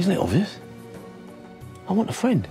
Isn't it obvious? I want a friend.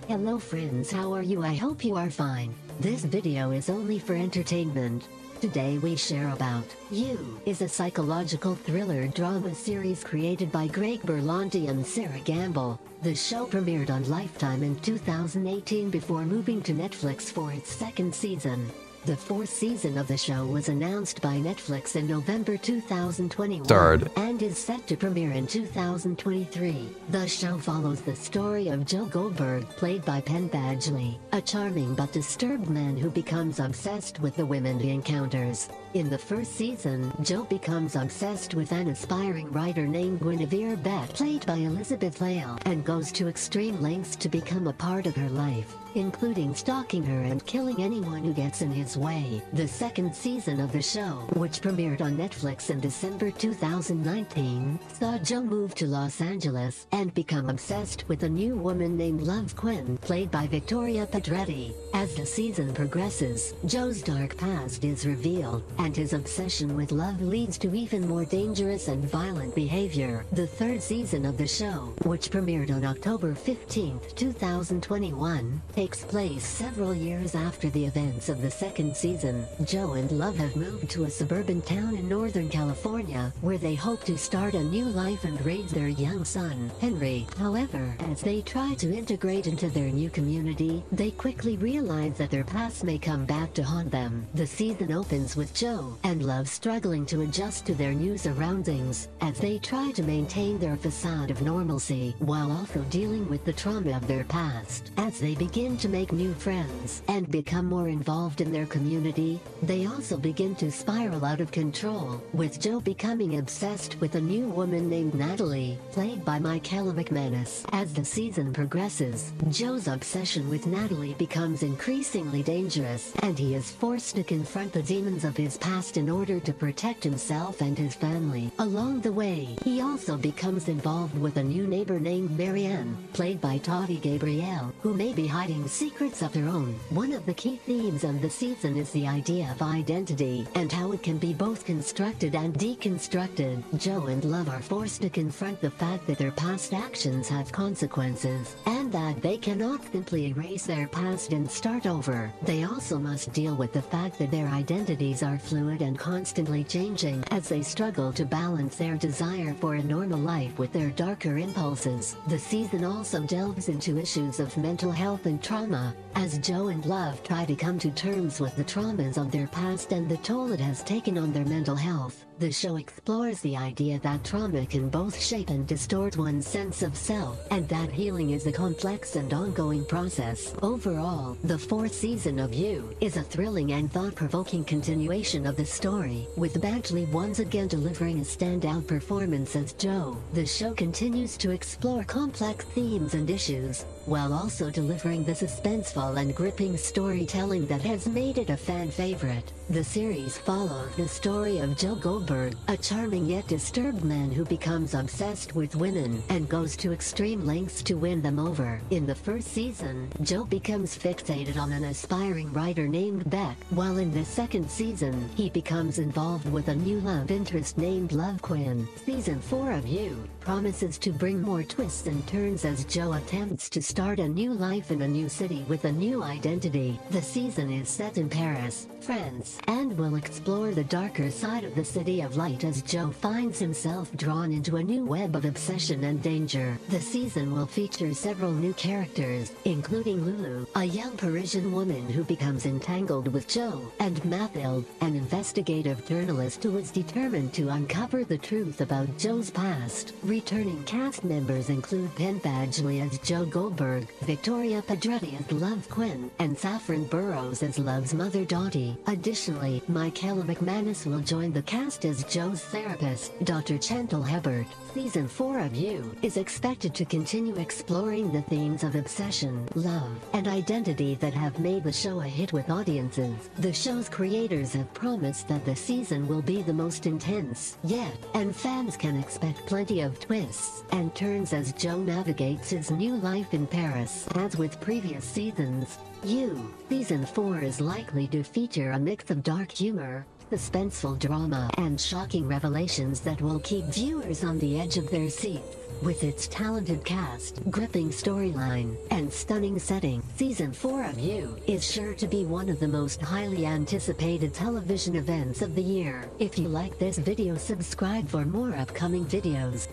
Hello friends, how are you? I hope you are fine. This video is only for entertainment. Today we share about You is a psychological thriller drama series created by Greg Berlanti and Sarah Gamble. The show premiered on Lifetime in 2018 before moving to Netflix for its second season. The fourth season of the show was announced by Netflix in November 2021 and is set to premiere in 2023. The show follows the story of Joe Goldberg, played by Penn Badgley, a charming but disturbed man who becomes obsessed with the women he encounters. In the first season, Joe becomes obsessed with an aspiring writer named Guinevere Beck, played by Elizabeth Lail, and goes to extreme lengths to become a part of her life, including stalking her and killing anyone who gets in his way. The second season of the show, which premiered on Netflix in December 2019, saw Joe move to Los Angeles and become obsessed with a new woman named Love Quinn, played by Victoria Pedretti. As the season progresses, Joe's dark past is revealed, and his obsession with love leads to even more dangerous and violent behavior. The third season of the show, which premiered on October 15, 2021, takes place several years after the events of the second season. Joe and Love have moved to a suburban town in Northern California, where they hope to start a new life and raise their young son, Henry. However, as they try to integrate into their new community, they quickly realize that their past may come back to haunt them. The season opens with Joe and Love struggling to adjust to their new surroundings, as they try to maintain their facade of normalcy, while also dealing with the trauma of their past. As they begin to make new friends and become more involved in their community, they also begin to spiral out of control, with Joe becoming obsessed with a new woman named Natalie, played by Michaela McManus. As the season progresses, Joe's obsession with Natalie becomes increasingly dangerous, and he is forced to confront the demons of his past in order to protect himself and his family. Along the way, he also becomes involved with a new neighbor named Marianne, played by Tati Gabrielle, who may be hiding secrets of her own. One of the key themes of the season is the idea of identity, and how it can be both constructed and deconstructed. Joe and Love are forced to confront the fact that their past actions have consequences, and that they cannot simply erase their past and start over. They also must deal with the fact that their identities are fluid and constantly changing, as they struggle to balance their desire for a normal life with their darker impulses. The season also delves into issues of mental health and trauma, as Joe and Love try to come to terms with the traumas of their past and the toll it has taken on their mental health. The show explores the idea that trauma can both shape and distort one's sense of self, and that healing is a complex and ongoing process. Overall, the fourth season of You is a thrilling and thought-provoking continuation of the story, with Badgley once again delivering a standout performance as Joe. The show continues to explore complex themes and issues, while also delivering the suspenseful and gripping storytelling that has made it a fan favorite. The series follows the story of Joe Goldberg, a charming yet disturbed man who becomes obsessed with women and goes to extreme lengths to win them over. In the first season, Joe becomes fixated on an aspiring writer named Beck, while in the second season, he becomes involved with a new love interest named Love Quinn. Season 4 of You promises to bring more twists and turns as Joe attempts to start a new life in a new city with a new identity. The season is set in Paris, France, and will explore the darker side of the City of Light as Joe finds himself drawn into a new web of obsession and danger. The season will feature several new characters, including Lulu, a young Parisian woman who becomes entangled with Joe, and Mathilde, an investigative journalist who is determined to uncover the truth about Joe's past. Returning cast members include Penn Badgley as Joe Goldberg, Victoria Pedretti as Love Quinn, and Saffron Burrows as Love's mother Dottie. Additionally, Michaela McManus will join the cast as Joe's therapist, Dr. Chantal Hebert. Season 4 of You is expected to continue exploring the themes of obsession, love, and identity that have made the show a hit with audiences. The show's creators have promised that the season will be the most intense yet, and fans can expect plenty of twists and turns as Joe navigates his new life in Paris. As with previous seasons, You Season 4 is likely to feature a mix of dark humor, suspenseful drama, and shocking revelations that will keep viewers on the edge of their seats. With its talented cast, gripping storyline, and stunning setting, Season 4 of You is sure to be one of the most highly anticipated television events of the year. If you like this video, subscribe for more upcoming videos.